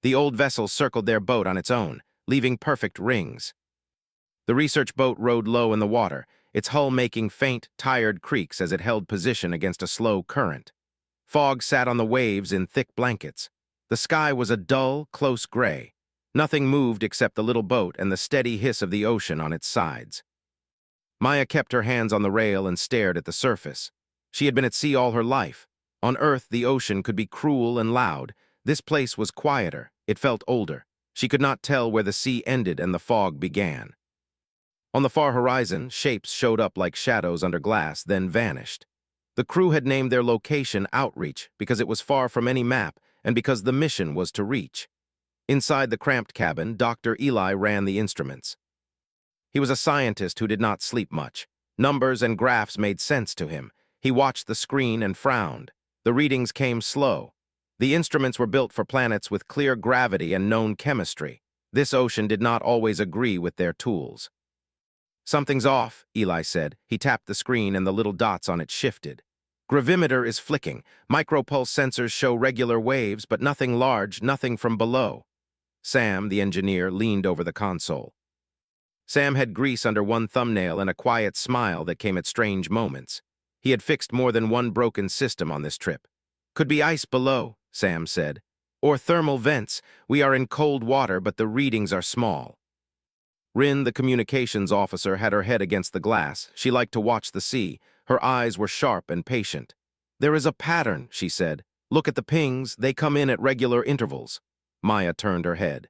The old vessel circled their boat on its own, leaving perfect rings. The research boat rode low in the water, its hull making faint, tired creaks as it held position against a slow current. Fog sat on the waves in thick blankets. The sky was a dull, close gray. Nothing moved except the little boat and the steady hiss of the ocean on its sides. Maya kept her hands on the rail and stared at the surface. She had been at sea all her life. On Earth, the ocean could be cruel and loud. This place was quieter. It felt older. She could not tell where the sea ended and the fog began. On the far horizon, shapes showed up like shadows under glass, then vanished. The crew had named their location Outreach because it was far from any map and because the mission was to reach. Inside the cramped cabin, Dr. Eli ran the instruments. He was a scientist who did not sleep much. Numbers and graphs made sense to him. He watched the screen and frowned. The readings came slow. The instruments were built for planets with clear gravity and known chemistry. This ocean did not always agree with their tools. "Something's off," Eli said. He tapped the screen and the little dots on it shifted. "Gravimeter is flicking. Micropulse sensors show regular waves, but nothing large, nothing from below." Sam, the engineer, leaned over the console. Sam had grease under one thumbnail and a quiet smile that came at strange moments. He had fixed more than one broken system on this trip. "Could be ice below," Sam said. "Or thermal vents. We are in cold water, but the readings are small." Rin, the communications officer, had her head against the glass. She liked to watch the sea. Her eyes were sharp and patient. "There is a pattern," she said. "Look at the pings. They come in at regular intervals." Maya turned her head.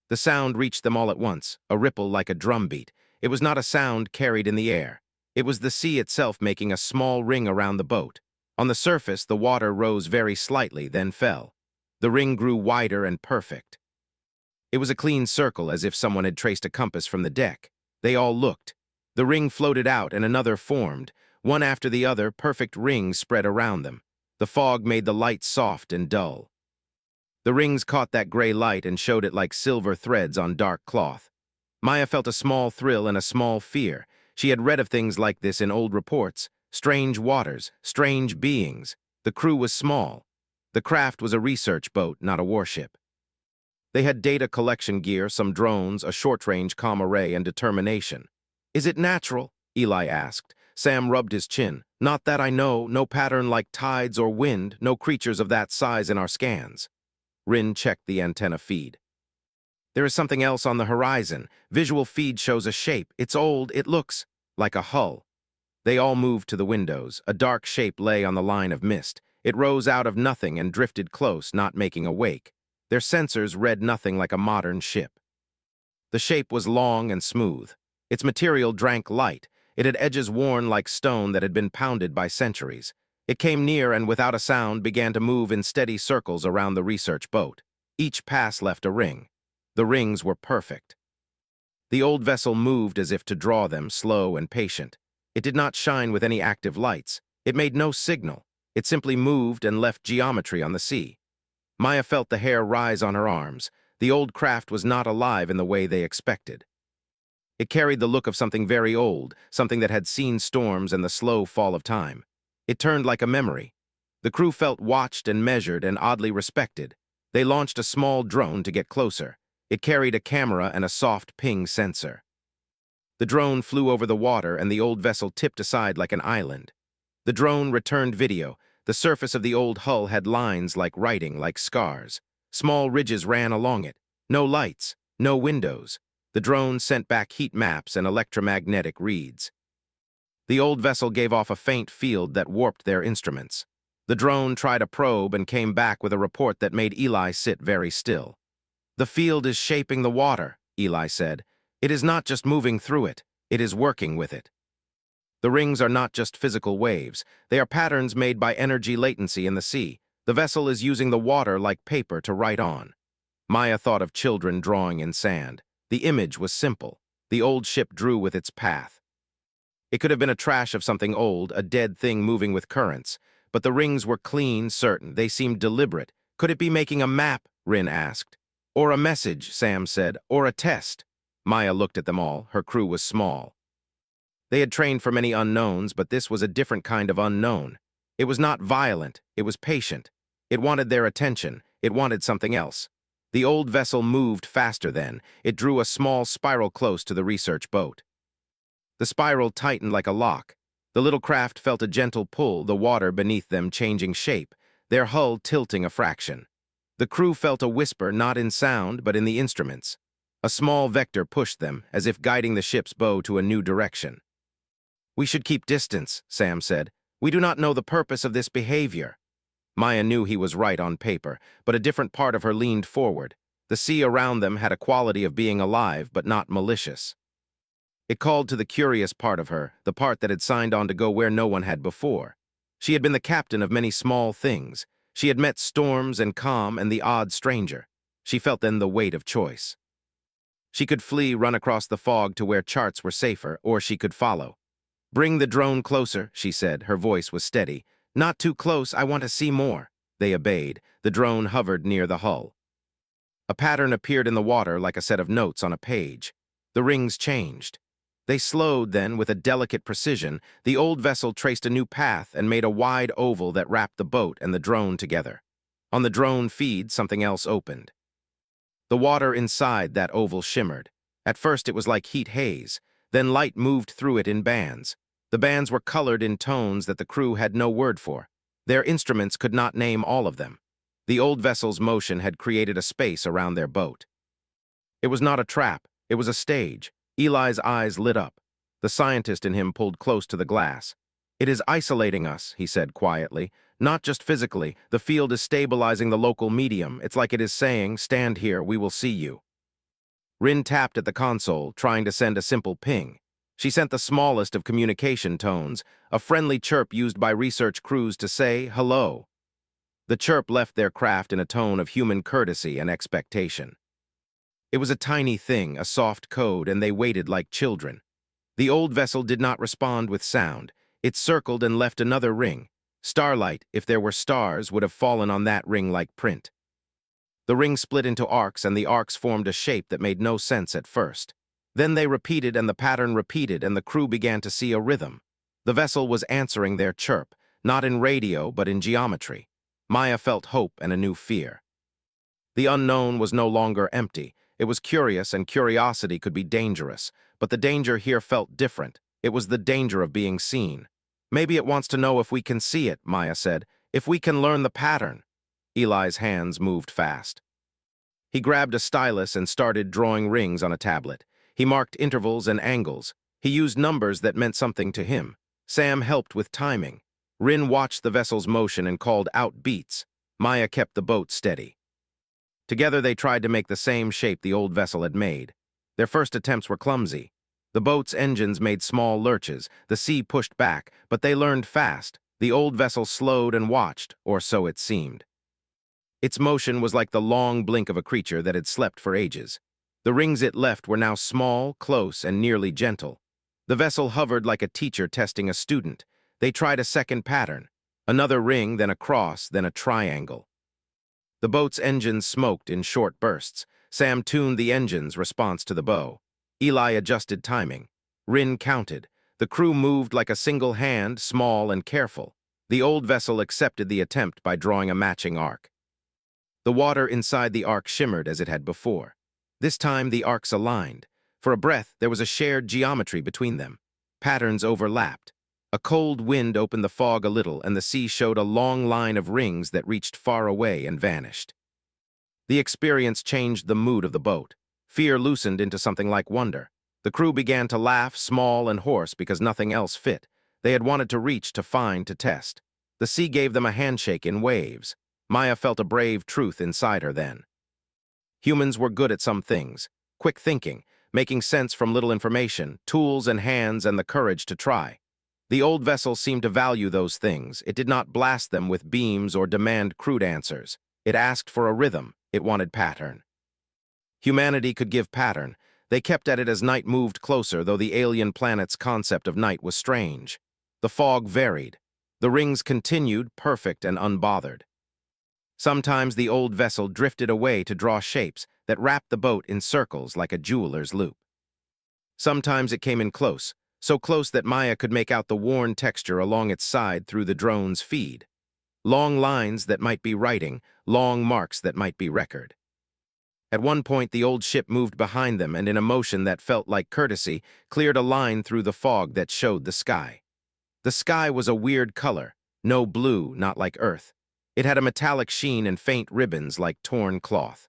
The sound reached them all at once, a ripple like a drum beat. It was not a sound carried in the air. It was the sea itself making a small ring around the boat. On the surface, the water rose very slightly, then fell. The ring grew wider and perfect. It was a clean circle, as if someone had traced a compass from the deck. They all looked. The ring floated out and another formed. One after the other, perfect rings spread around them. The fog made the light soft and dull. The rings caught that gray light and showed it like silver threads on dark cloth. Maya felt a small thrill and a small fear. She had read of things like this in old reports. Strange waters, strange beings. The crew was small. The craft was a research boat, not a warship. They had data collection gear, some drones, a short-range comm array, and determination. "Is it natural?" Eli asked. Sam rubbed his chin. "Not that I know. No pattern like tides or wind. No creatures of that size in our scans." Rin checked the antenna feed. "There is something else on the horizon. Visual feed shows a shape. It's old. It looks like a hull." They all moved to the windows. A dark shape lay on the line of mist. It rose out of nothing and drifted close, not making a wake. Their sensors read nothing like a modern ship. The shape was long and smooth. Its material drank light. It had edges worn like stone that had been pounded by centuries. It came near and without a sound began to move in steady circles around the research boat. Each pass left a ring. The rings were perfect. The old vessel moved as if to draw them, slow and patient. It did not shine with any active lights. It made no signal. It simply moved and left geometry on the sea. Maya felt the hair rise on her arms. The old craft was not alive in the way they expected. It carried the look of something very old, something that had seen storms and the slow fall of time. It turned like a memory. The crew felt watched and measured and oddly respected. They launched a small drone to get closer. It carried a camera and a soft ping sensor. The drone flew over the water and the old vessel tipped aside like an island. The drone returned video. The surface of the old hull had lines like writing, like scars. Small ridges ran along it. No lights, no windows. The drone sent back heat maps and electromagnetic reads. The old vessel gave off a faint field that warped their instruments. The drone tried a probe and came back with a report that made Eli sit very still. "The field is shaping the water," Eli said. "It is not just moving through it. It is working with it." The rings are not just physical waves. They are patterns made by energy latency in the sea. The vessel is using the water like paper to write on. Maya thought of children drawing in sand. The image was simple. The old ship drew with its path. It could have been a trash of something old, a dead thing moving with currents. But the rings were clean, certain. They seemed deliberate. "Could it be making a map?" Rin asked. "Or a message," Sam said. "Or a test." Maya looked at them all. Her crew was small. They had trained for many unknowns, but this was a different kind of unknown. It was not violent. It was patient. It wanted their attention. It wanted something else. The old vessel moved faster then. It drew a small spiral close to the research boat. The spiral tightened like a lock. The little craft felt a gentle pull, the water beneath them changing shape, their hull tilting a fraction. The crew felt a whisper, not in sound, but in the instruments. A small vector pushed them, as if guiding the ship's bow to a new direction. "We should keep distance," Sam said. "We do not know the purpose of this behavior." Maya knew he was right on paper, but a different part of her leaned forward. The sea around them had a quality of being alive, but not malicious. It called to the curious part of her, the part that had signed on to go where no one had before. She had been the captain of many small things. She had met storms and calm and the odd stranger. She felt then the weight of choice. She could flee, run across the fog to where charts were safer, or she could follow. "Bring the drone closer," she said. Her voice was steady. "Not too close, I want to see more." They obeyed. The drone hovered near the hull. A pattern appeared in the water like a set of notes on a page. The rings changed. They slowed then, with a delicate precision. The old vessel traced a new path and made a wide oval that wrapped the boat and the drone together. On the drone feed, something else opened. The water inside that oval shimmered. At first it was like heat haze. Then light moved through it in bands. The bands were colored in tones that the crew had no word for. Their instruments could not name all of them. The old vessel's motion had created a space around their boat. It was not a trap. It was a stage. Eli's eyes lit up. The scientist in him pulled close to the glass. "It is isolating us," he said quietly. "Not just physically. The field is stabilizing the local medium. It's like it is saying, 'Stand here, we will see you.'" Rin tapped at the console, trying to send a simple ping. She sent the smallest of communication tones, a friendly chirp used by research crews to say hello. The chirp left their craft in a tone of human courtesy and expectation. It was a tiny thing, a soft code, and they waited like children. The old vessel did not respond with sound. It circled and left another ring. Starlight, if there were stars, would have fallen on that ring like print. The ring split into arcs, and the arcs formed a shape that made no sense at first. Then they repeated, and the pattern repeated, and the crew began to see a rhythm. The vessel was answering their chirp, not in radio, but in geometry. Maya felt hope and a new fear. The unknown was no longer empty. It was curious, and curiosity could be dangerous. But the danger here felt different. It was the danger of being seen. "Maybe it wants to know if we can see it," Maya said. "If we can learn the pattern." Eli's hands moved fast. He grabbed a stylus and started drawing rings on a tablet. He marked intervals and angles. He used numbers that meant something to him. Sam helped with timing. Rin watched the vessel's motion and called out beats. Maya kept the boat steady. Together they tried to make the same shape the old vessel had made. Their first attempts were clumsy. The boat's engines made small lurches. The sea pushed back, but they learned fast. The old vessel slowed and watched, or so it seemed. Its motion was like the long blink of a creature that had slept for ages. The rings it left were now small, close, and nearly gentle. The vessel hovered like a teacher testing a student. They tried a second pattern. Another ring, then a cross, then a triangle. The boat's engines smoked in short bursts. Sam tuned the engine's response to the bow. Eli adjusted timing. Rin counted. The crew moved like a single hand, small and careful. The old vessel accepted the attempt by drawing a matching arc. The water inside the arc shimmered as it had before. This time the arcs aligned. For a breath, there was a shared geometry between them. Patterns overlapped. A cold wind opened the fog a little, and the sea showed a long line of rings that reached far away and vanished. The experience changed the mood of the boat. Fear loosened into something like wonder. The crew began to laugh, small and hoarse, because nothing else fit. They had wanted to reach, to find, to test. The sea gave them a handshake in waves. Maya felt a brave truth inside her then. Humans were good at some things. Quick thinking, making sense from little information, tools and hands, and the courage to try. The old vessel seemed to value those things. It did not blast them with beams or demand crude answers. It asked for a rhythm. It wanted pattern. Humanity could give pattern. They kept at it as night moved closer, though the alien planet's concept of night was strange. The fog varied. The rings continued, perfect and unbothered. Sometimes the old vessel drifted away to draw shapes that wrapped the boat in circles like a jeweler's loop. Sometimes it came in close, so close that Maya could make out the worn texture along its side through the drone's feed. Long lines that might be writing, long marks that might be record. At one point, the old ship moved behind them and in a motion that felt like courtesy, cleared a line through the fog that showed the sky. The sky was a weird color, no blue, not like Earth. It had a metallic sheen and faint ribbons like torn cloth.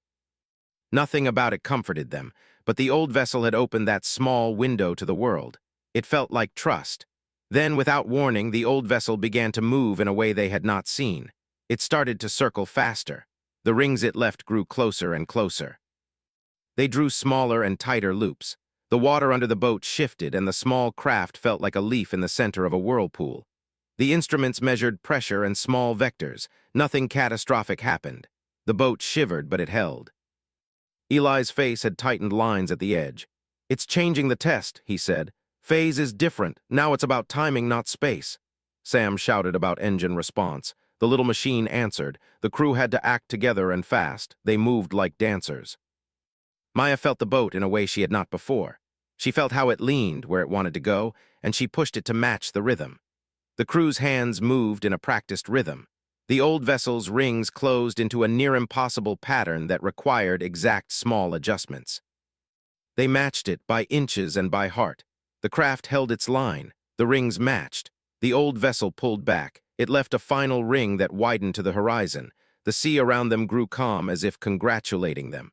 Nothing about it comforted them, but the old vessel had opened that small window to the world. It felt like trust. Then, without warning, the old vessel began to move in a way they had not seen. It started to circle faster. The rings it left grew closer and closer. They drew smaller and tighter loops. The water under the boat shifted, and the small craft felt like a leaf in the center of a whirlpool. The instruments measured pressure and small vectors. Nothing catastrophic happened. The boat shivered, but it held. Eli's face had tightened lines at the edge. "It's changing the test," he said. "Phase is different. Now it's about timing, not space." Sam shouted about engine response. The little machine answered. The crew had to act together and fast. They moved like dancers. Maya felt the boat in a way she had not before. She felt how it leaned where it wanted to go, and she pushed it to match the rhythm. The crew's hands moved in a practiced rhythm. The old vessel's rings closed into a near-impossible pattern that required exact small adjustments. They matched it by inches and by heart. The craft held its line. The rings matched. The old vessel pulled back. It left a final ring that widened to the horizon. The sea around them grew calm, as if congratulating them.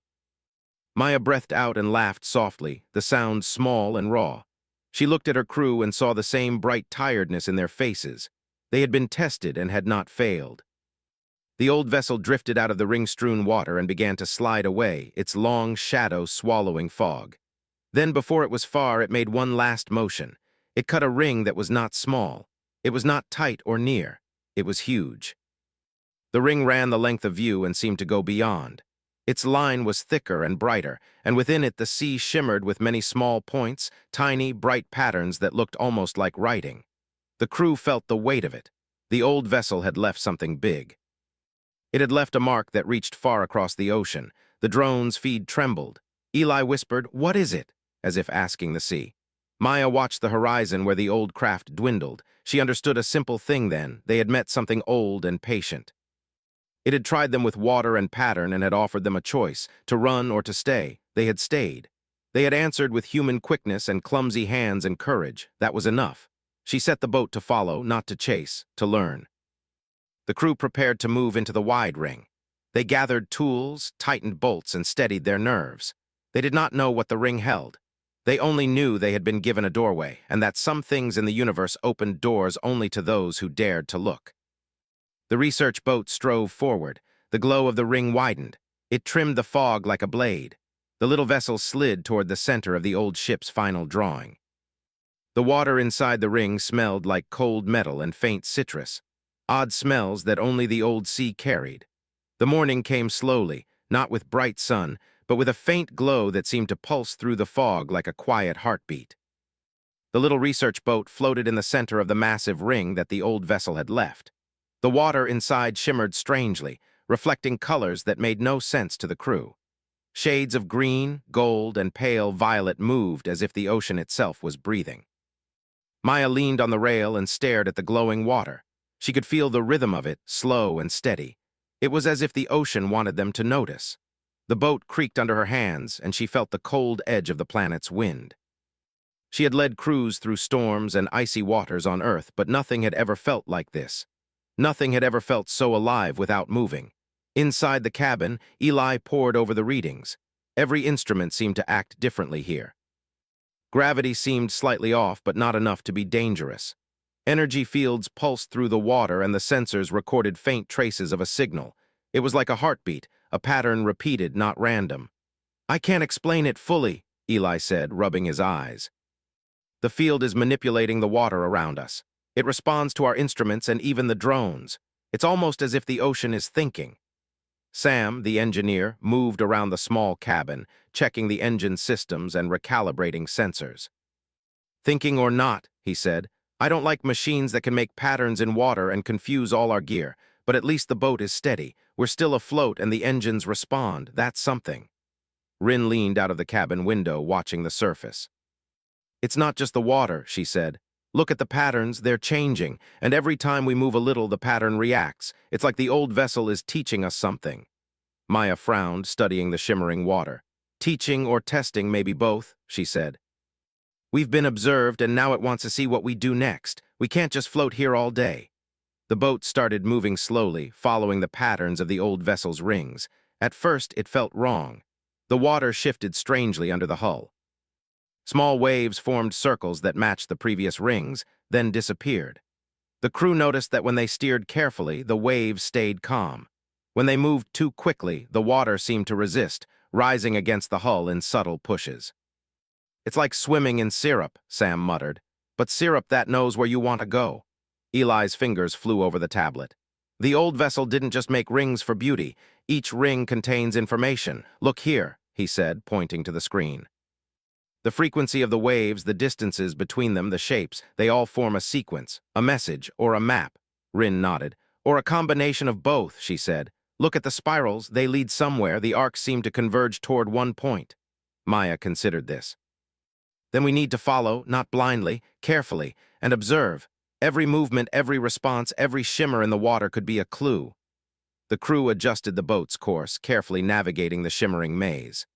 Maya breathed out and laughed softly, the sound small and raw. She looked at her crew and saw the same bright tiredness in their faces. They had been tested and had not failed. The old vessel drifted out of the ring-strewn water and began to slide away, its long shadow swallowing fog. Then, before it was far, it made one last motion. It cut a ring that was not small. It was not tight or near. It was huge. The ring ran the length of view and seemed to go beyond. Its line was thicker and brighter, and within it the sea shimmered with many small points, tiny, bright patterns that looked almost like writing. The crew felt the weight of it. The old vessel had left something big. It had left a mark that reached far across the ocean. The drone's feed trembled. Eli whispered, "What is it?" as if asking the sea. Maya watched the horizon where the old craft dwindled. She understood a simple thing then. They had met something old and patient. It had tried them with water and pattern and had offered them a choice, to run or to stay. They had stayed. They had answered with human quickness and clumsy hands and courage. That was enough. She set the boat to follow, not to chase, to learn. The crew prepared to move into the wide ring. They gathered tools, tightened bolts, and steadied their nerves. They did not know what the ring held. They only knew they had been given a doorway, and that some things in the universe opened doors only to those who dared to look. The research boat strove forward. The glow of the ring widened. It trimmed the fog like a blade. The little vessel slid toward the center of the old ship's final drawing. The water inside the ring smelled like cold metal and faint citrus, odd smells that only the old sea carried. The morning came slowly, not with bright sun, but with a faint glow that seemed to pulse through the fog like a quiet heartbeat. The little research boat floated in the center of the massive ring that the old vessel had left. The water inside shimmered strangely, reflecting colors that made no sense to the crew. Shades of green, gold, and pale violet moved as if the ocean itself was breathing. Maya leaned on the rail and stared at the glowing water. She could feel the rhythm of it, slow and steady. It was as if the ocean wanted them to notice. The boat creaked under her hands, and she felt the cold edge of the planet's wind. She had led crews through storms and icy waters on Earth, but nothing had ever felt like this. Nothing had ever felt so alive without moving. Inside the cabin, Eli pored over the readings. Every instrument seemed to act differently here. Gravity seemed slightly off, but not enough to be dangerous. Energy fields pulsed through the water, and the sensors recorded faint traces of a signal. It was like a heartbeat, a pattern repeated, not random. "I can't explain it fully," Eli said, rubbing his eyes. "The field is manipulating the water around us. It responds to our instruments and even the drones. It's almost as if the ocean is thinking." Sam, the engineer, moved around the small cabin, checking the engine systems and recalibrating sensors. "Thinking or not," he said, "I don't like machines that can make patterns in water and confuse all our gear, but at least the boat is steady. We're still afloat and the engines respond. That's something." Rin leaned out of the cabin window, watching the surface. "It's not just the water," she said. "Look at the patterns, they're changing, and every time we move a little, the pattern reacts. It's like the old vessel is teaching us something." Maya frowned, studying the shimmering water. Teaching or testing, maybe both, she said. We've been observed, and now it wants to see what we do next. We can't just float here all day. The boat started moving slowly, following the patterns of the old vessel's rings. At first, it felt wrong. The water shifted strangely under the hull. Small waves formed circles that matched the previous rings, then disappeared. The crew noticed that when they steered carefully, the waves stayed calm. When they moved too quickly, the water seemed to resist, rising against the hull in subtle pushes. It's like swimming in syrup, Sam muttered. But syrup that knows where you want to go. Eli's fingers flew over the tablet. The old vessel didn't just make rings for beauty. Each ring contains information. Look here, he said, pointing to the screen. The frequency of the waves, the distances between them, the shapes, they all form a sequence, a message, or a map. Rin nodded. Or a combination of both, she said. Look at the spirals, they lead somewhere. The arcs seem to converge toward one point. Maya considered this. Then we need to follow, not blindly, carefully, and observe. Every movement, every response, every shimmer in the water could be a clue. The crew adjusted the boat's course, carefully navigating the shimmering maze.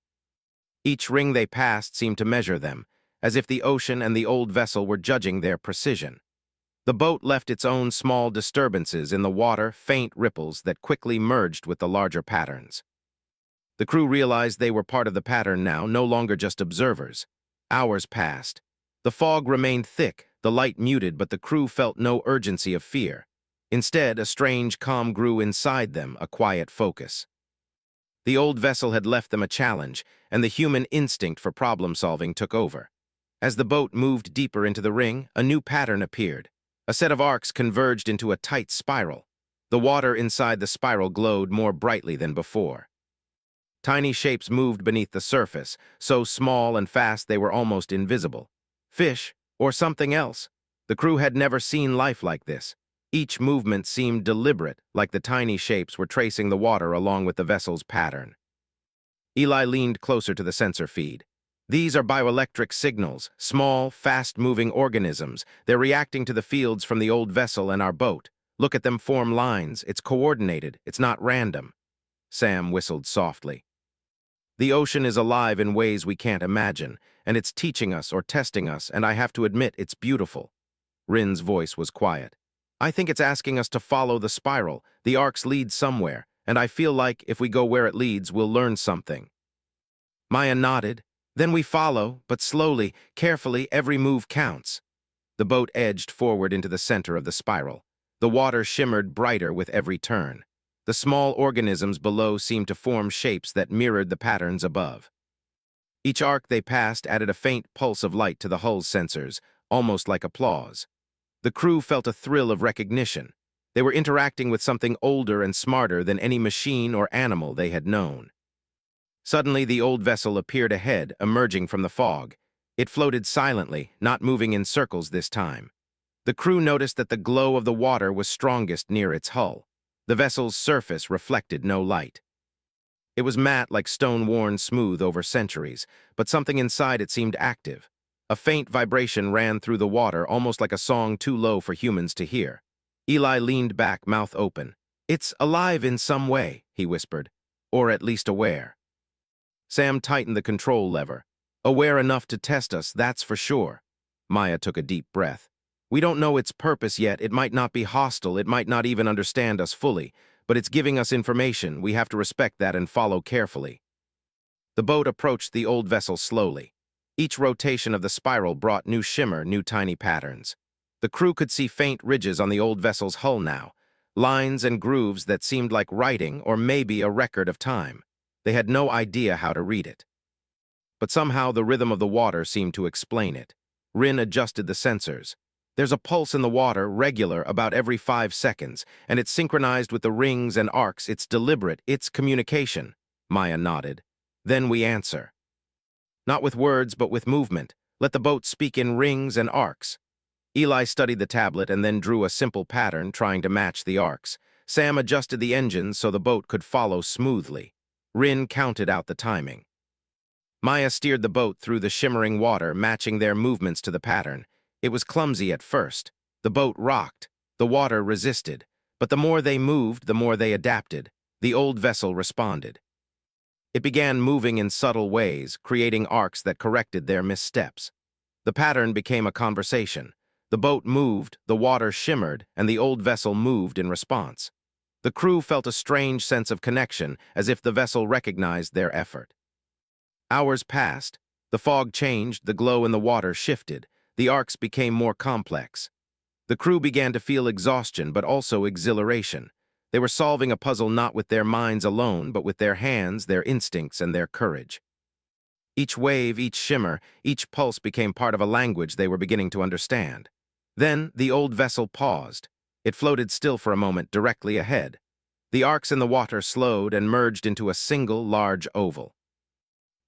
Each ring they passed seemed to measure them, as if the ocean and the old vessel were judging their precision. The boat left its own small disturbances in the water, faint ripples that quickly merged with the larger patterns. The crew realized they were part of the pattern now, no longer just observers. Hours passed. The fog remained thick, the light muted, but the crew felt no urgency of fear. Instead, a strange calm grew inside them, a quiet focus. The old vessel had left them a challenge, and the human instinct for problem-solving took over. As the boat moved deeper into the ring, a new pattern appeared. A set of arcs converged into a tight spiral. The water inside the spiral glowed more brightly than before. Tiny shapes moved beneath the surface, so small and fast they were almost invisible. Fish, or something else. The crew had never seen life like this. Each movement seemed deliberate, like the tiny shapes were tracing the water along with the vessel's pattern. Eli leaned closer to the sensor feed. These are bioelectric signals, small, fast-moving organisms. They're reacting to the fields from the old vessel and our boat. Look at them form lines. It's coordinated. It's not random. Sam whistled softly. The ocean is alive in ways we can't imagine, and it's teaching us or testing us, and I have to admit it's beautiful. Rin's voice was quiet. I think it's asking us to follow the spiral. The arcs lead somewhere, and I feel like if we go where it leads, we'll learn something. Maya nodded. Then we follow, but slowly, carefully, every move counts. The boat edged forward into the center of the spiral. The water shimmered brighter with every turn. The small organisms below seemed to form shapes that mirrored the patterns above. Each arc they passed added a faint pulse of light to the hull's sensors, almost like applause. The crew felt a thrill of recognition. They were interacting with something older and smarter than any machine or animal they had known. Suddenly, the old vessel appeared ahead, emerging from the fog. It floated silently, not moving in circles this time. The crew noticed that the glow of the water was strongest near its hull. The vessel's surface reflected no light. It was matte, like stone worn smooth over centuries, but something inside it seemed active. A faint vibration ran through the water, almost like a song too low for humans to hear. Eli leaned back, mouth open. It's alive in some way, he whispered, or at least aware. Sam tightened the control lever. Aware enough to test us, that's for sure. Maya took a deep breath. We don't know its purpose yet. It might not be hostile. It might not even understand us fully. But it's giving us information. We have to respect that and follow carefully. The boat approached the old vessel slowly. Each rotation of the spiral brought new shimmer, new tiny patterns. The crew could see faint ridges on the old vessel's hull now, lines and grooves that seemed like writing or maybe a record of time. They had no idea how to read it. But somehow the rhythm of the water seemed to explain it. Rin adjusted the sensors. There's a pulse in the water, regular, about every 5 seconds, and it's synchronized with the rings and arcs. It's deliberate. It's communication. Maya nodded. Then we answer. Not with words, but with movement. Let the boat speak in rings and arcs. Eli studied the tablet and then drew a simple pattern, trying to match the arcs. Sam adjusted the engines so the boat could follow smoothly. Rin counted out the timing. Maya steered the boat through the shimmering water, matching their movements to the pattern. It was clumsy at first. The boat rocked. The water resisted. But the more they moved, the more they adapted. The old vessel responded. It began moving in subtle ways, creating arcs that corrected their missteps. The pattern became a conversation. The boat moved, the water shimmered, and the old vessel moved in response. The crew felt a strange sense of connection, as if the vessel recognized their effort. Hours passed. The fog changed, the glow in the water shifted. The arcs became more complex. The crew began to feel exhaustion, but also exhilaration. They were solving a puzzle not with their minds alone, but with their hands, their instincts, and their courage. Each wave, each shimmer, each pulse became part of a language they were beginning to understand. Then the old vessel paused. It floated still for a moment directly ahead. The arcs in the water slowed and merged into a single large oval.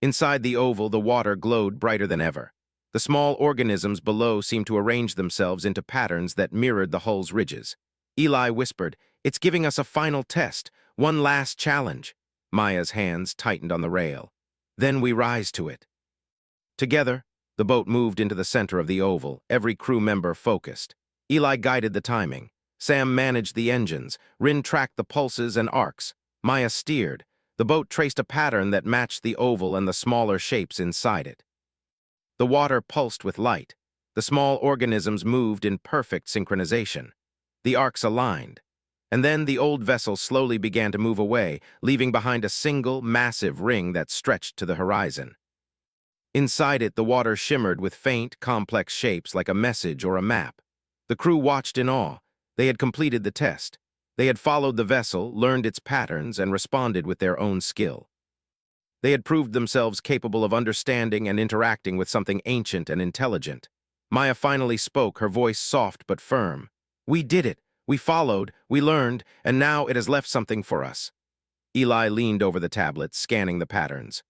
Inside the oval, the water glowed brighter than ever. The small organisms below seemed to arrange themselves into patterns that mirrored the hull's ridges. Eli whispered, "It's giving us a final test, one last challenge." Maya's hands tightened on the rail. "Then we rise to it." Together, the boat moved into the center of the oval, every crew member focused. Eli guided the timing. Sam managed the engines. Rin tracked the pulses and arcs. Maya steered. The boat traced a pattern that matched the oval and the smaller shapes inside it. The water pulsed with light. The small organisms moved in perfect synchronization. The arcs aligned. And then the old vessel slowly began to move away, leaving behind a single, massive ring that stretched to the horizon. Inside it, the water shimmered with faint, complex shapes like a message or a map. The crew watched in awe. They had completed the test. They had followed the vessel, learned its patterns, and responded with their own skill. They had proved themselves capable of understanding and interacting with something ancient and intelligent. Maya finally spoke, her voice soft but firm. "We did it. We followed, we learned, and now it has left something for us." Eli leaned over the tablet, scanning the patterns.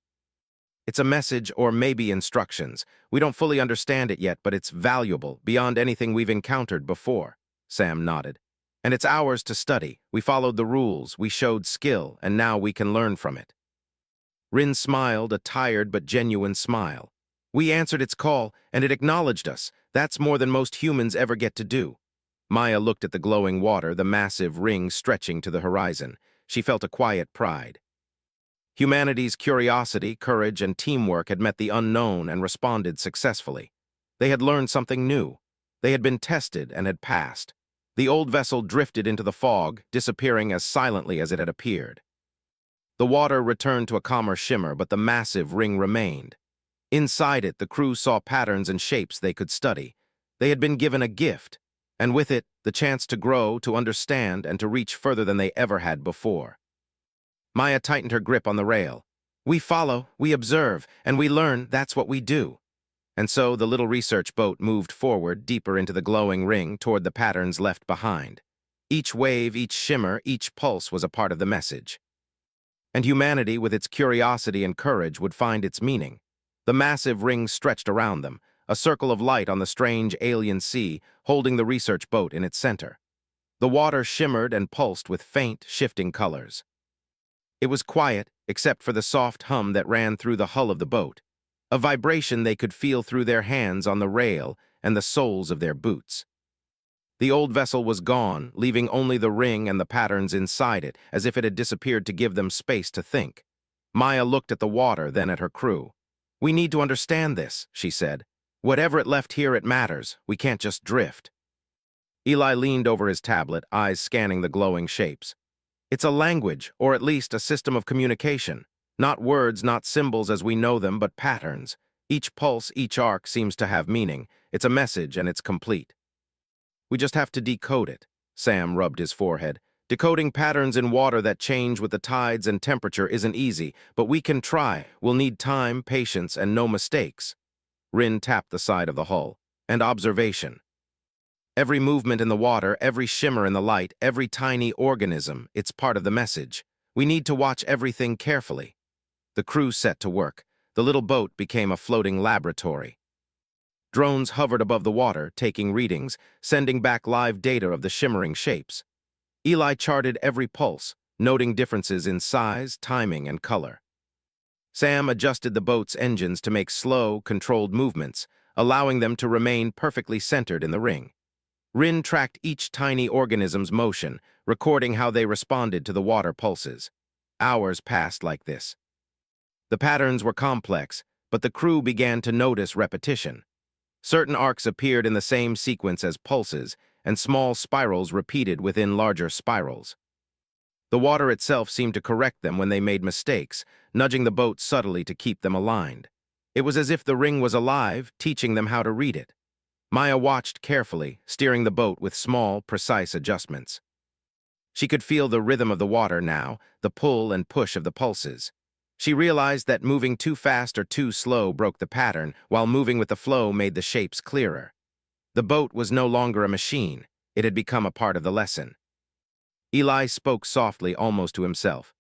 "It's a message or maybe instructions. We don't fully understand it yet, but it's valuable, beyond anything we've encountered before." Sam nodded. "And it's ours to study. We followed the rules, we showed skill, and now we can learn from it." Rin smiled, a tired but genuine smile. "We answered its call, and it acknowledged us. That's more than most humans ever get to do." Maya looked at the glowing water, the massive ring stretching to the horizon. She felt a quiet pride. Humanity's curiosity, courage, and teamwork had met the unknown and responded successfully. They had learned something new. They had been tested and had passed. The old vessel drifted into the fog, disappearing as silently as it had appeared. The water returned to a calmer shimmer, but the massive ring remained. Inside it, the crew saw patterns and shapes they could study. They had been given a gift, and with it, the chance to grow, to understand, and to reach further than they ever had before. Maya tightened her grip on the rail. "We follow, we observe, and we learn. That's what we do." And so the little research boat moved forward, deeper into the glowing ring, toward the patterns left behind. Each wave, each shimmer, each pulse was a part of the message. And humanity, with its curiosity and courage, would find its meaning. The massive ring stretched around them, a circle of light on the strange alien sea, holding the research boat in its center. The water shimmered and pulsed with faint, shifting colors. It was quiet, except for the soft hum that ran through the hull of the boat, a vibration they could feel through their hands on the rail and the soles of their boots. The old vessel was gone, leaving only the ring and the patterns inside it, as if it had disappeared to give them space to think. Maya looked at the water, then at her crew. "We need to understand this," she said. "Whatever it left here, it matters. We can't just drift." Eli leaned over his tablet, eyes scanning the glowing shapes. "It's a language, or at least a system of communication. Not words, not symbols as we know them, but patterns. Each pulse, each arc seems to have meaning. It's a message, and it's complete. We just have to decode it." Sam rubbed his forehead. "Decoding patterns in water that change with the tides and temperature isn't easy, but we can try. We'll need time, patience, and no mistakes." Rin tapped the side of the hull. "And observation. Every movement in the water, every shimmer in the light, every tiny organism, it's part of the message. We need to watch everything carefully." The crew set to work. The little boat became a floating laboratory. Drones hovered above the water, taking readings, sending back live data of the shimmering shapes. Eli charted every pulse, noting differences in size, timing, and color. Sam adjusted the boat's engines to make slow, controlled movements, allowing them to remain perfectly centered in the ring. Rin tracked each tiny organism's motion, recording how they responded to the water pulses. Hours passed like this. The patterns were complex, but the crew began to notice repetition. Certain arcs appeared in the same sequence as pulses, and small spirals repeated within larger spirals. The water itself seemed to correct them when they made mistakes, nudging the boat subtly to keep them aligned. It was as if the ring was alive, teaching them how to read it. Maya watched carefully, steering the boat with small, precise adjustments. She could feel the rhythm of the water now, the pull and push of the pulses. She realized that moving too fast or too slow broke the pattern, while moving with the flow made the shapes clearer. The boat was no longer a machine. It had become a part of the lesson. Eli spoke softly, almost to himself.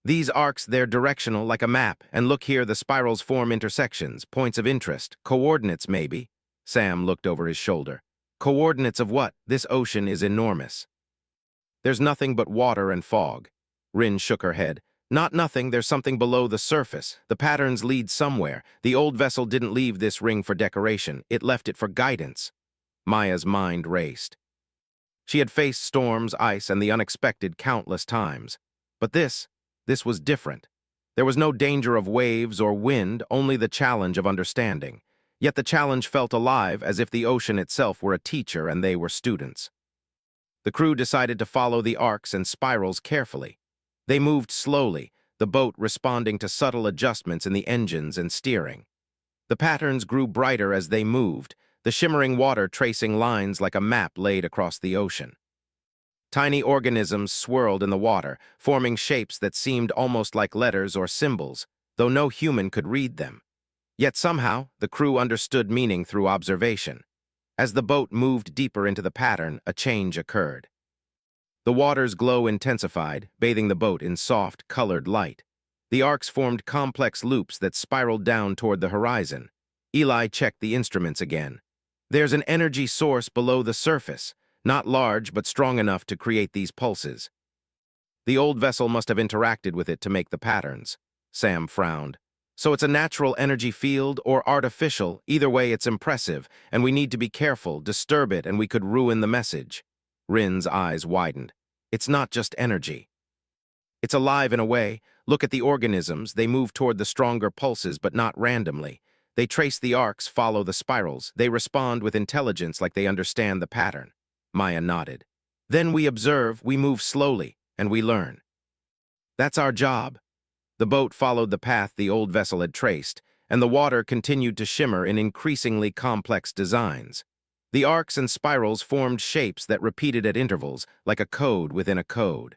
These arcs, they're directional like a map, and look here, the spirals form intersections, points of interest, coordinates maybe. Sam looked over his shoulder. Coordinates of what? This ocean is enormous. There's nothing but water and fog. Rin shook her head. Not nothing, there's something below the surface. The patterns lead somewhere. The old vessel didn't leave this ring for decoration. It left it for guidance. Maya's mind raced. She had faced storms, ice, and the unexpected countless times. But this was different. There was no danger of waves or wind, only the challenge of understanding. Yet the challenge felt alive, as if the ocean itself were a teacher and they were students. The crew decided to follow the arcs and spirals carefully. They moved slowly, the boat responding to subtle adjustments in the engines and steering. The patterns grew brighter as they moved, the shimmering water tracing lines like a map laid across the ocean. Tiny organisms swirled in the water, forming shapes that seemed almost like letters or symbols, though no human could read them. Yet somehow, the crew understood meaning through observation. As the boat moved deeper into the pattern, a change occurred. The water's glow intensified, bathing the boat in soft, colored light. The arcs formed complex loops that spiraled down toward the horizon. Eli checked the instruments again. There's an energy source below the surface, not large but strong enough to create these pulses. The old vessel must have interacted with it to make the patterns. Sam frowned. So it's a natural energy field or artificial, either way it's impressive, and we need to be careful, disturb it, and we could ruin the message. Rin's eyes widened. It's not just energy. It's alive in a way. Look at the organisms, they move toward the stronger pulses, but not randomly. They trace the arcs, follow the spirals. They respond with intelligence like they understand the pattern. Maya nodded. Then we observe, we move slowly, and we learn. That's our job. The boat followed the path the old vessel had traced, and the water continued to shimmer in increasingly complex designs. The arcs and spirals formed shapes that repeated at intervals, like a code within a code.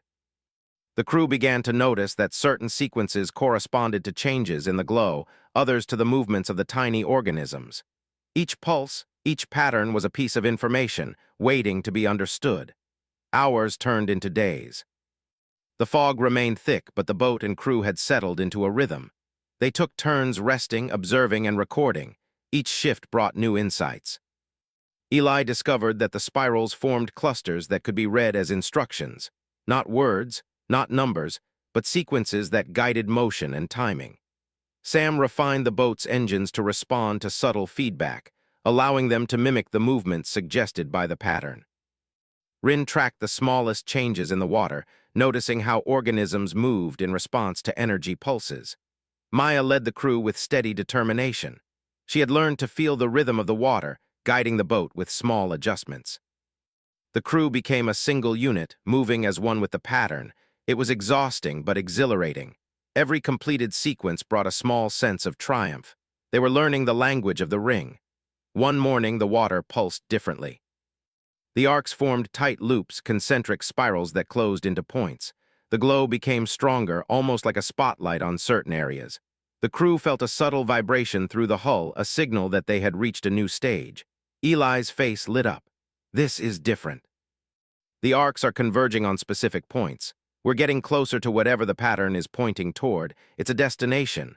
The crew began to notice that certain sequences corresponded to changes in the glow, others to the movements of the tiny organisms. Each pulse, each pattern was a piece of information, waiting to be understood. Hours turned into days. The fog remained thick, but the boat and crew had settled into a rhythm. They took turns resting, observing, and recording. Each shift brought new insights. Eli discovered that the spirals formed clusters that could be read as instructions. Not words, not numbers, but sequences that guided motion and timing. Sam refined the boat's engines to respond to subtle feedback, allowing them to mimic the movements suggested by the pattern. Rin tracked the smallest changes in the water, noticing how organisms moved in response to energy pulses. Maya led the crew with steady determination. She had learned to feel the rhythm of the water, guiding the boat with small adjustments. The crew became a single unit, moving as one with the pattern. It was exhausting but exhilarating. Every completed sequence brought a small sense of triumph. They were learning the language of the ring. One morning, the water pulsed differently. The arcs formed tight loops, concentric spirals that closed into points. The glow became stronger, almost like a spotlight on certain areas. The crew felt a subtle vibration through the hull, a signal that they had reached a new stage. Eli's face lit up. This is different. The arcs are converging on specific points. We're getting closer to whatever the pattern is pointing toward. It's a destination.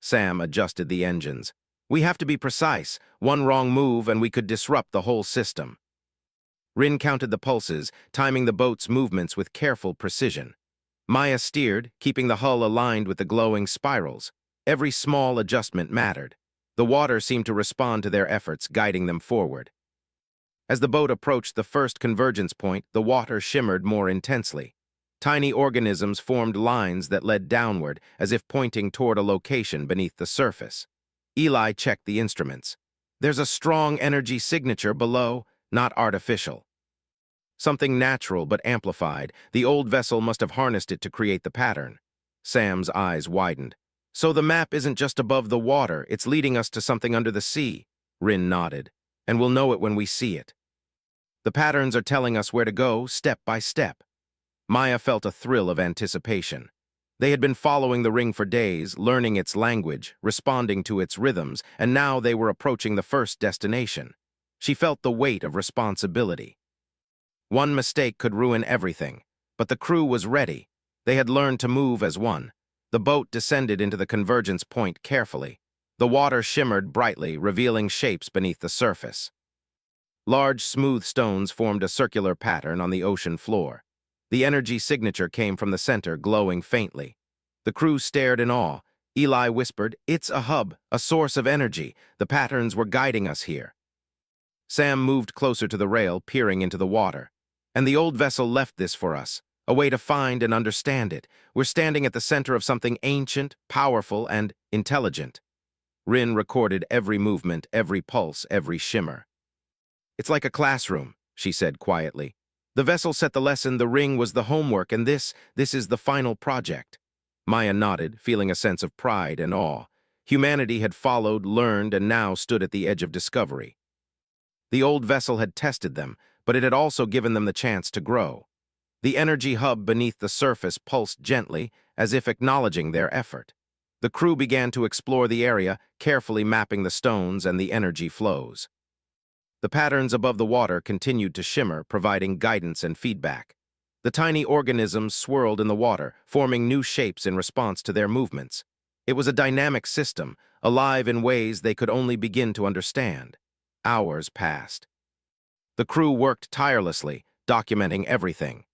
Sam adjusted the engines. We have to be precise. One wrong move and we could disrupt the whole system. Rin counted the pulses, timing the boat's movements with careful precision. Maya steered, keeping the hull aligned with the glowing spirals. Every small adjustment mattered. The water seemed to respond to their efforts, guiding them forward. As the boat approached the first convergence point, the water shimmered more intensely. Tiny organisms formed lines that led downward, as if pointing toward a location beneath the surface. Eli checked the instruments. There's a strong energy signature below, not artificial. Something natural but amplified. The old vessel must have harnessed it to create the pattern. Sam's eyes widened. So the map isn't just above the water, it's leading us to something under the sea. Rin nodded. And we'll know it when we see it. The patterns are telling us where to go, step by step. Maya felt a thrill of anticipation. They had been following the ring for days, learning its language, responding to its rhythms, and now they were approaching the first destination. She felt the weight of responsibility. One mistake could ruin everything, but the crew was ready. They had learned to move as one. The boat descended into the convergence point carefully. The water shimmered brightly, revealing shapes beneath the surface. Large, smooth stones formed a circular pattern on the ocean floor. The energy signature came from the center, glowing faintly. The crew stared in awe. Eli whispered, "It's a hub, a source of energy. The patterns were guiding us here." Sam moved closer to the rail, peering into the water. "And the old vessel left this for us, a way to find and understand it. We're standing at the center of something ancient, powerful, and intelligent." Rin recorded every movement, every pulse, every shimmer. "It's like a classroom," she said quietly. "The vessel set the lesson, the ring was the homework, and this is the final project." Maya nodded, feeling a sense of pride and awe. Humanity had followed, learned, and now stood at the edge of discovery. The old vessel had tested them, but it had also given them the chance to grow. The energy hub beneath the surface pulsed gently, as if acknowledging their effort. The crew began to explore the area, carefully mapping the stones and the energy flows. The patterns above the water continued to shimmer, providing guidance and feedback. The tiny organisms swirled in the water, forming new shapes in response to their movements. It was a dynamic system, alive in ways they could only begin to understand. Hours passed. The crew worked tirelessly, documenting everything.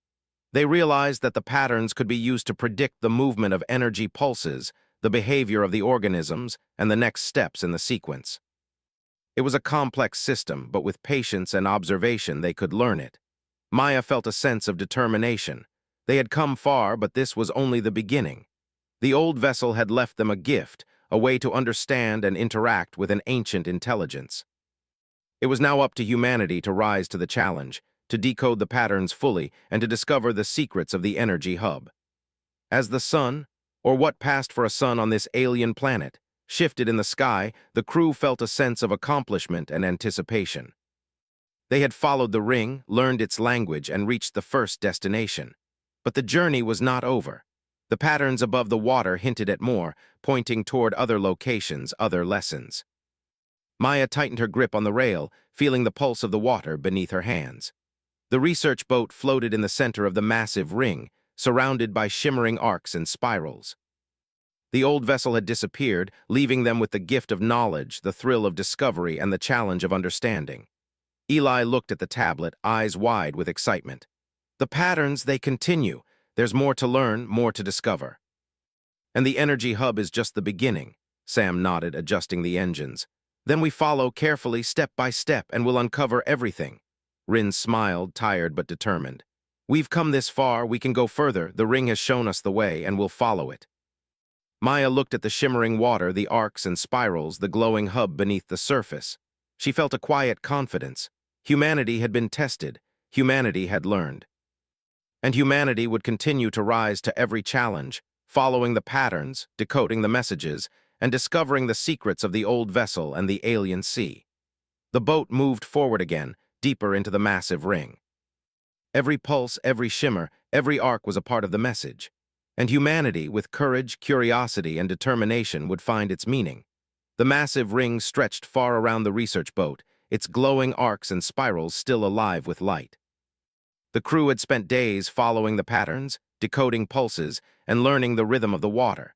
They realized that the patterns could be used to predict the movement of energy pulses, the behavior of the organisms, and the next steps in the sequence. It was a complex system, but with patience and observation they could learn it. Maya felt a sense of determination. They had come far, but this was only the beginning. The old vessel had left them a gift, a way to understand and interact with an ancient intelligence. It was now up to humanity to rise to the challenge, to decode the patterns fully, and to discover the secrets of the energy hub. As the sun, or what passed for a sun on this alien planet, shifted in the sky, the crew felt a sense of accomplishment and anticipation. They had followed the ring, learned its language, and reached the first destination. But the journey was not over. The patterns above the water hinted at more, pointing toward other locations, other lessons. Maya tightened her grip on the rail, feeling the pulse of the water beneath her hands. The research boat floated in the center of the massive ring, surrounded by shimmering arcs and spirals. The old vessel had disappeared, leaving them with the gift of knowledge, the thrill of discovery, and the challenge of understanding. Eli looked at the tablet, eyes wide with excitement. The patterns, they continue. There's more to learn, more to discover. "And the energy hub is just the beginning," Sam nodded, adjusting the engines. "Then we follow carefully, step by step, and we'll uncover everything." Rin smiled, tired but determined. "We've come this far, we can go further. The ring has shown us the way, and we'll follow it." Maya looked at the shimmering water, the arcs and spirals, the glowing hub beneath the surface. She felt a quiet confidence. Humanity had been tested. Humanity had learned. And humanity would continue to rise to every challenge, following the patterns, decoding the messages, and discovering the secrets of the old vessel and the alien sea. The boat moved forward again, deeper into the massive ring. Every pulse, every shimmer, every arc was a part of the message. And humanity, with courage, curiosity, and determination, would find its meaning. The massive ring stretched far around the research boat, its glowing arcs and spirals still alive with light. The crew had spent days following the patterns, decoding pulses, and learning the rhythm of the water.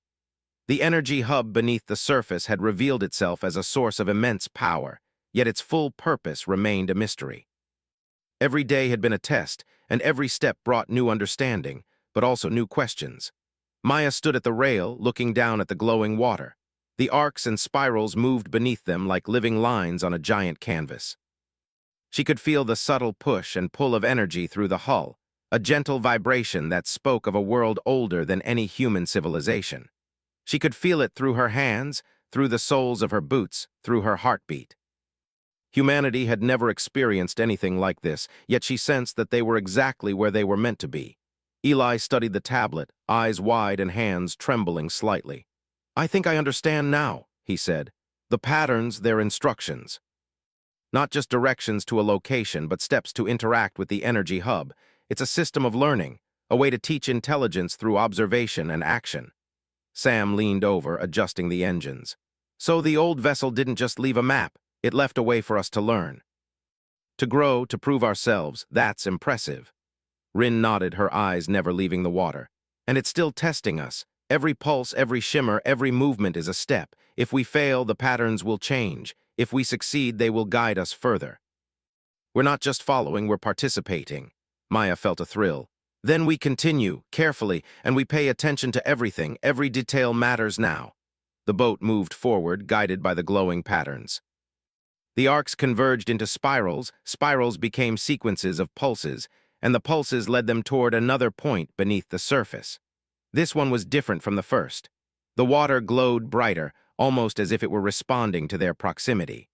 The energy hub beneath the surface had revealed itself as a source of immense power, yet its full purpose remained a mystery. Every day had been a test, and every step brought new understanding, but also new questions. Maya stood at the rail, looking down at the glowing water. The arcs and spirals moved beneath them like living lines on a giant canvas. She could feel the subtle push and pull of energy through the hull, a gentle vibration that spoke of a world older than any human civilization. She could feel it through her hands, through the soles of her boots, through her heartbeat. Humanity had never experienced anything like this, yet she sensed that they were exactly where they were meant to be. Eli studied the tablet, eyes wide and hands trembling slightly. "I think I understand now," he said. "The patterns, they're instructions. Not just directions to a location, but steps to interact with the energy hub. It's a system of learning, a way to teach intelligence through observation and action." Sam leaned over, adjusting the engines. "So the old vessel didn't just leave a map, it left a way for us to learn. To grow, to prove ourselves, that's impressive." Rin nodded, her eyes never leaving the water. "And it's still testing us. Every pulse, every shimmer, every movement is a step. If we fail, the patterns will change. If we succeed, they will guide us further. We're not just following, we're participating." Maya felt a thrill. "Then we continue, carefully, and we pay attention to everything. Every detail matters now." The boat moved forward, guided by the glowing patterns. The arcs converged into spirals, spirals became sequences of pulses, and the pulses led them toward another point beneath the surface. This one was different from the first. The water glowed brighter, almost as if it were responding to their proximity.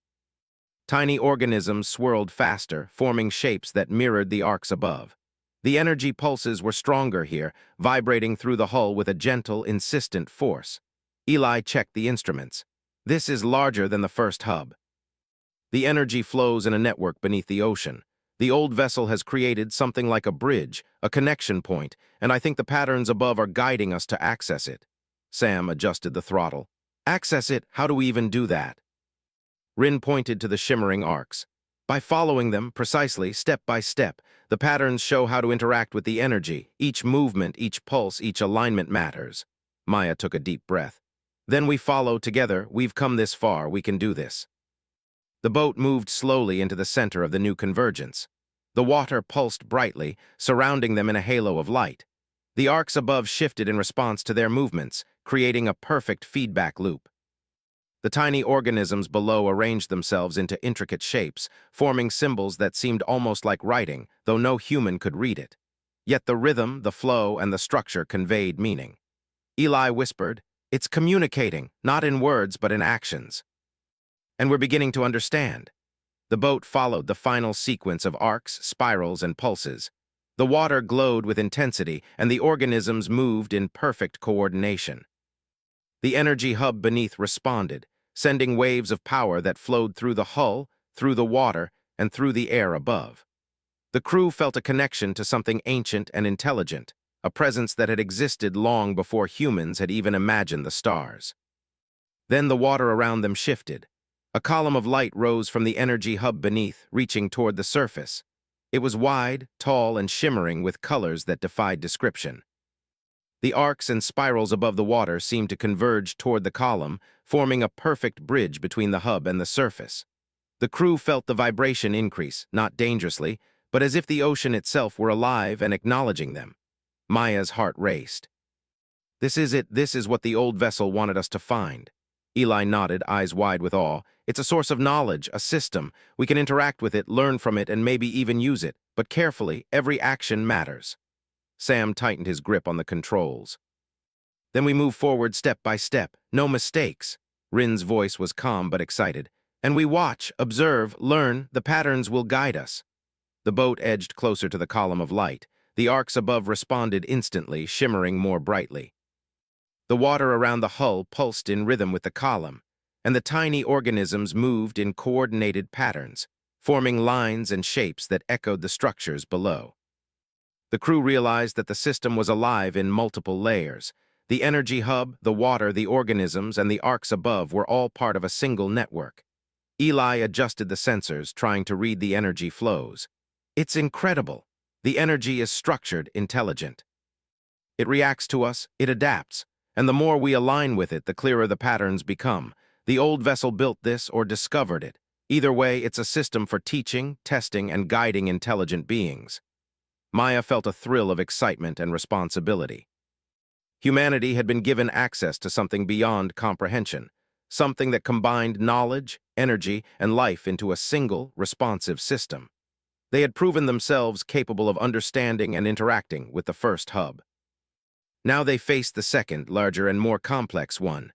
Tiny organisms swirled faster, forming shapes that mirrored the arcs above. The energy pulses were stronger here, vibrating through the hull with a gentle, insistent force. Eli checked the instruments. "This is larger than the first hub. The energy flows in a network beneath the ocean. The old vessel has created something like a bridge, a connection point, and I think the patterns above are guiding us to access it." Sam adjusted the throttle. "Access it? How do we even do that?" Rin pointed to the shimmering arcs. "By following them, precisely, step by step, the patterns show how to interact with the energy. Each movement, each pulse, each alignment matters." Maya took a deep breath. "Then we follow together. We've come this far. We can do this." The boat moved slowly into the center of the new convergence. The water pulsed brightly, surrounding them in a halo of light. The arcs above shifted in response to their movements, creating a perfect feedback loop. The tiny organisms below arranged themselves into intricate shapes, forming symbols that seemed almost like writing, though no human could read it. Yet the rhythm, the flow, and the structure conveyed meaning. Eli whispered, "It's communicating, not in words but in actions. And we're beginning to understand." The boat followed the final sequence of arcs, spirals, and pulses. The water glowed with intensity, and the organisms moved in perfect coordination. The energy hub beneath responded, sending waves of power that flowed through the hull, through the water, and through the air above. The crew felt a connection to something ancient and intelligent, a presence that had existed long before humans had even imagined the stars. Then the water around them shifted. A column of light rose from the energy hub beneath, reaching toward the surface. It was wide, tall, and shimmering with colors that defied description. The arcs and spirals above the water seemed to converge toward the column, forming a perfect bridge between the hub and the surface. The crew felt the vibration increase, not dangerously, but as if the ocean itself were alive and acknowledging them. Maya's heart raced. "This is it. This is what the old vessel wanted us to find." Eli nodded, eyes wide with awe. "It's a source of knowledge, a system. We can interact with it, learn from it, and maybe even use it. But carefully, every action matters." Sam tightened his grip on the controls. "Then we move forward step by step. No mistakes." Rin's voice was calm but excited. "And we watch, observe, learn. The patterns will guide us." The boat edged closer to the column of light. The arcs above responded instantly, shimmering more brightly. The water around the hull pulsed in rhythm with the column, and the tiny organisms moved in coordinated patterns, forming lines and shapes that echoed the structures below. The crew realized that the system was alive in multiple layers. The energy hub, the water, the organisms, and the arcs above were all part of a single network. Eli adjusted the sensors, trying to read the energy flows. "It's incredible. The energy is structured, intelligent. It reacts to us, it adapts. And the more we align with it, the clearer the patterns become. The old vessel built this or discovered it. Either way, it's a system for teaching, testing, and guiding intelligent beings." Maya felt a thrill of excitement and responsibility. Humanity had been given access to something beyond comprehension, something that combined knowledge, energy, and life into a single, responsive system. They had proven themselves capable of understanding and interacting with the first hub. Now they faced the second, larger and more complex one.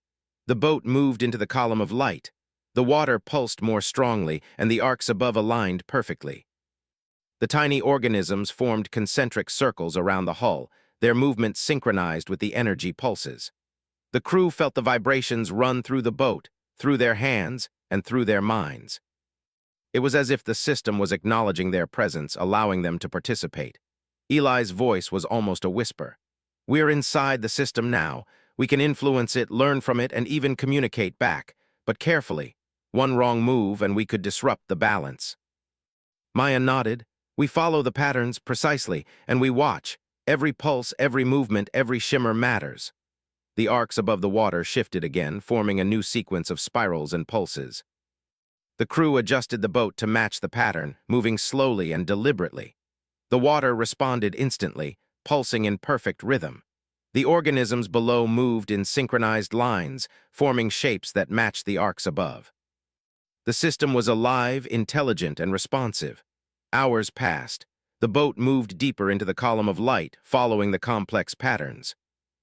The boat moved into the column of light. The water pulsed more strongly, and the arcs above aligned perfectly. The tiny organisms formed concentric circles around the hull, their movement synchronized with the energy pulses. The crew felt the vibrations run through the boat, through their hands, and through their minds. It was as if the system was acknowledging their presence, allowing them to participate. Eli's voice was almost a whisper. "We're inside the system now. We can influence it, learn from it, and even communicate back. But carefully. One wrong move and we could disrupt the balance." Maya nodded. "We follow the patterns precisely, and we watch. Every pulse, every movement, every shimmer matters." The arcs above the water shifted again, forming a new sequence of spirals and pulses. The crew adjusted the boat to match the pattern, moving slowly and deliberately. The water responded instantly, pulsing in perfect rhythm. The organisms below moved in synchronized lines, forming shapes that matched the arcs above. The system was alive, intelligent, and responsive. Hours passed. The boat moved deeper into the column of light, following the complex patterns.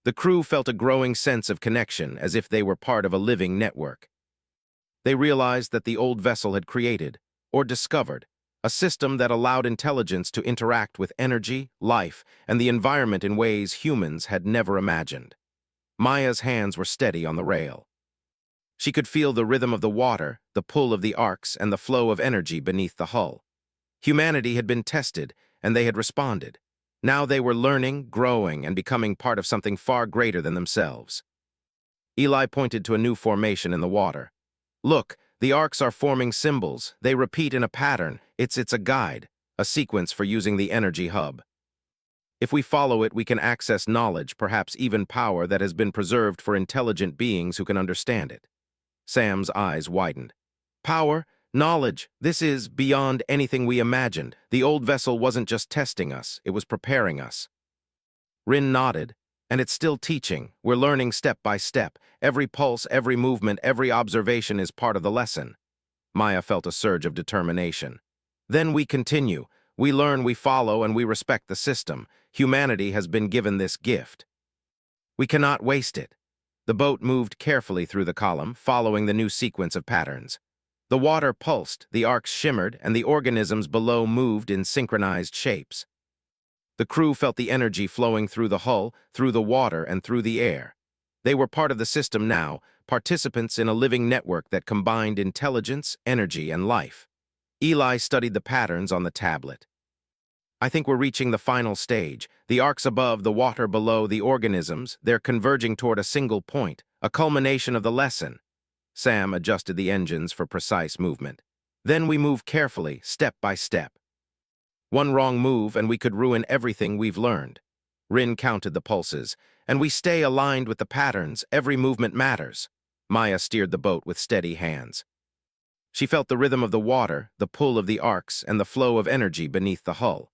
The crew felt a growing sense of connection, as if they were part of a living network. They realized that the old vessel had created, or discovered, a system that allowed intelligence to interact with energy, life, and the environment in ways humans had never imagined. Maya's hands were steady on the rail. She could feel the rhythm of the water, the pull of the arcs, and the flow of energy beneath the hull. Humanity had been tested, and they had responded. Now they were learning, growing, and becoming part of something far greater than themselves. Eli pointed to a new formation in the water. "Look, the arcs are forming symbols. They repeat in a pattern. It's a guide, a sequence for using the energy hub. If we follow it, we can access knowledge, perhaps even power that has been preserved for intelligent beings who can understand it." Sam's eyes widened. "Power? Knowledge? This is beyond anything we imagined. The old vessel wasn't just testing us, it was preparing us." Rin nodded. "And it's still teaching. We're learning step by step. Every pulse, every movement, every observation is part of the lesson." Maya felt a surge of determination. "Then we continue. We learn, we follow, and we respect the system. Humanity has been given this gift. We cannot waste it." The boat moved carefully through the column, following the new sequence of patterns. The water pulsed, the arcs shimmered, and the organisms below moved in synchronized shapes. The crew felt the energy flowing through the hull, through the water, and through the air. They were part of the system now, participants in a living network that combined intelligence, energy, and life. Eli studied the patterns on the tablet. "I think we're reaching the final stage. The arcs above, the water below, the organisms, they're converging toward a single point, a culmination of the lesson." Sam adjusted the engines for precise movement. "Then we move carefully, step by step. One wrong move and we could ruin everything we've learned." Rin counted the pulses. "And we stay aligned with the patterns. Every movement matters." Maya steered the boat with steady hands. She felt the rhythm of the water, the pull of the arcs, and the flow of energy beneath the hull.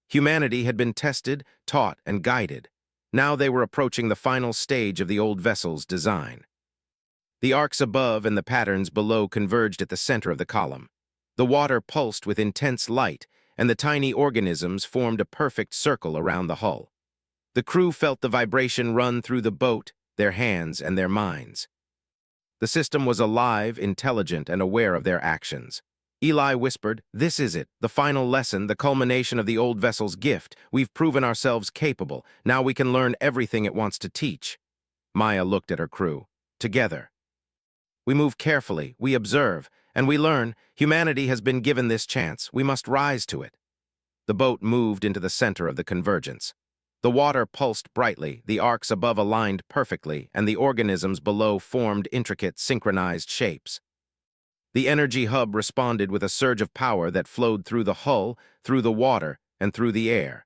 Humanity had been tested, taught, and guided. Now they were approaching the final stage of the old vessel's design. The arcs above and the patterns below converged at the center of the column. The water pulsed with intense light, and the tiny organisms formed a perfect circle around the hull. The crew felt the vibration run through the boat, their hands, and their minds. The system was alive, intelligent, and aware of their actions. Eli whispered, "This is it, the final lesson, the culmination of the old vessel's gift. We've proven ourselves capable. Now we can learn everything it wants to teach." Maya looked at her crew. "Together. We move carefully, we observe, and we learn. Humanity has been given this chance. We must rise to it." The boat moved into the center of the convergence. The water pulsed brightly, the arcs above aligned perfectly, and the organisms below formed intricate, synchronized shapes. The energy hub responded with a surge of power that flowed through the hull, through the water, and through the air.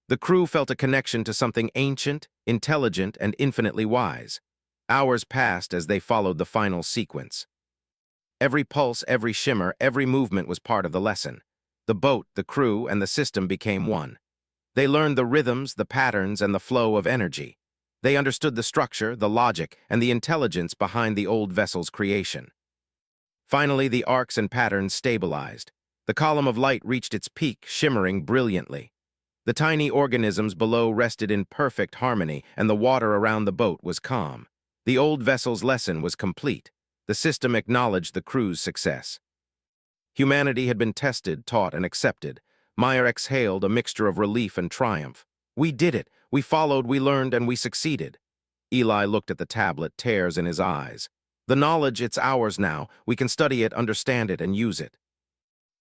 The crew felt a connection to something ancient, intelligent, and infinitely wise. Hours passed as they followed the final sequence. Every pulse, every shimmer, every movement was part of the lesson. The boat, the crew, and the system became one. They learned the rhythms, the patterns, and the flow of energy. They understood the structure, the logic, and the intelligence behind the old vessel's creation. Finally, the arcs and patterns stabilized. The column of light reached its peak, shimmering brilliantly. The tiny organisms below rested in perfect harmony, and the water around the boat was calm. The old vessel's lesson was complete. The system acknowledged the crew's success. Humanity had been tested, taught, and accepted. Meyer exhaled a mixture of relief and triumph. We did it. We followed, we learned, and we succeeded. Eli looked at the tablet, tears in his eyes. The knowledge, it's ours now. We can study it, understand it, and use it.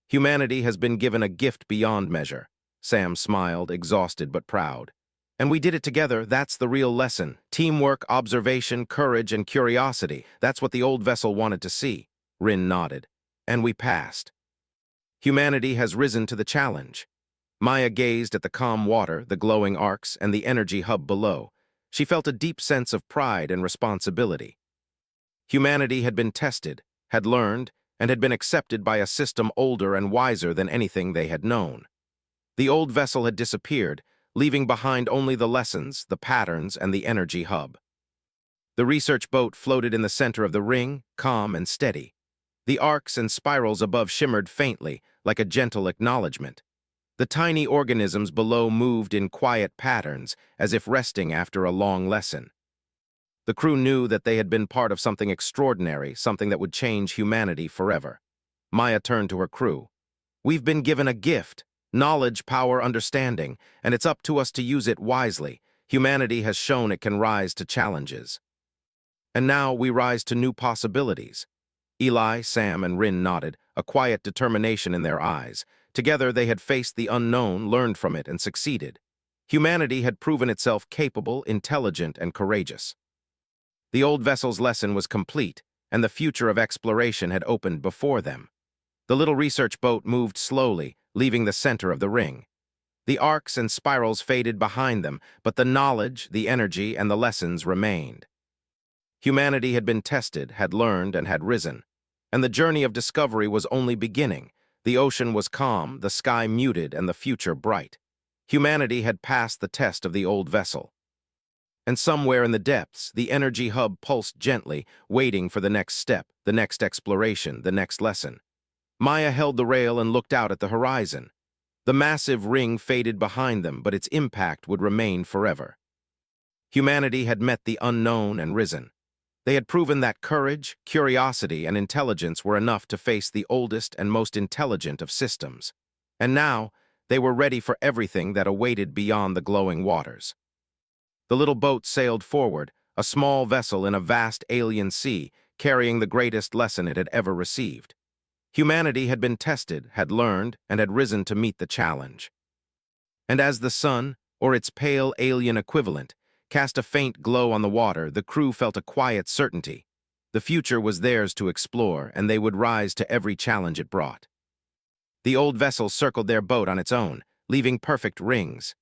Humanity has been given a gift beyond measure. Sam smiled, exhausted but proud. And we did it together. That's the real lesson. Teamwork, observation, courage, and curiosity. That's what the old vessel wanted to see. Rin nodded. And we passed. Humanity has risen to the challenge. Maya gazed at the calm water, the glowing arcs, and the energy hub below. She felt a deep sense of pride and responsibility. Humanity had been tested, had learned, and had been accepted by a system older and wiser than anything they had known. The old vessel had disappeared, leaving behind only the lessons, the patterns, and the energy hub. The research boat floated in the center of the ring, calm and steady. The arcs and spirals above shimmered faintly, like a gentle acknowledgement. The tiny organisms below moved in quiet patterns, as if resting after a long lesson. The crew knew that they had been part of something extraordinary, something that would change humanity forever. Maya turned to her crew. We've been given a gift, knowledge, power, understanding, and it's up to us to use it wisely. Humanity has shown it can rise to challenges. And now we rise to new possibilities. Eli, Sam, and Rin nodded, a quiet determination in their eyes. Together they had faced the unknown, learned from it, and succeeded. Humanity had proven itself capable, intelligent, and courageous. The old vessel's lesson was complete, and the future of exploration had opened before them. The little research boat moved slowly, leaving the center of the ring. The arcs and spirals faded behind them, but the knowledge, the energy, and the lessons remained. Humanity had been tested, had learned, and had risen. And the journey of discovery was only beginning. The ocean was calm, the sky muted, and the future bright. Humanity had passed the test of the old vessel. And somewhere in the depths, the energy hub pulsed gently, waiting for the next step, the next exploration, the next lesson. Maya held the rail and looked out at the horizon. The massive ring faded behind them, but its impact would remain forever. Humanity had met the unknown and risen. They had proven that courage, curiosity, and intelligence were enough to face the oldest and most intelligent of systems. And now, they were ready for everything that awaited beyond the glowing waters. The little boat sailed forward, a small vessel in a vast alien sea, carrying the greatest lesson it had ever received. Humanity had been tested, had learned, and had risen to meet the challenge. And as the sun, or its pale alien equivalent, cast a faint glow on the water, the crew felt a quiet certainty. The future was theirs to explore, and they would rise to every challenge it brought. The old vessel circled their boat on its own, leaving perfect rings.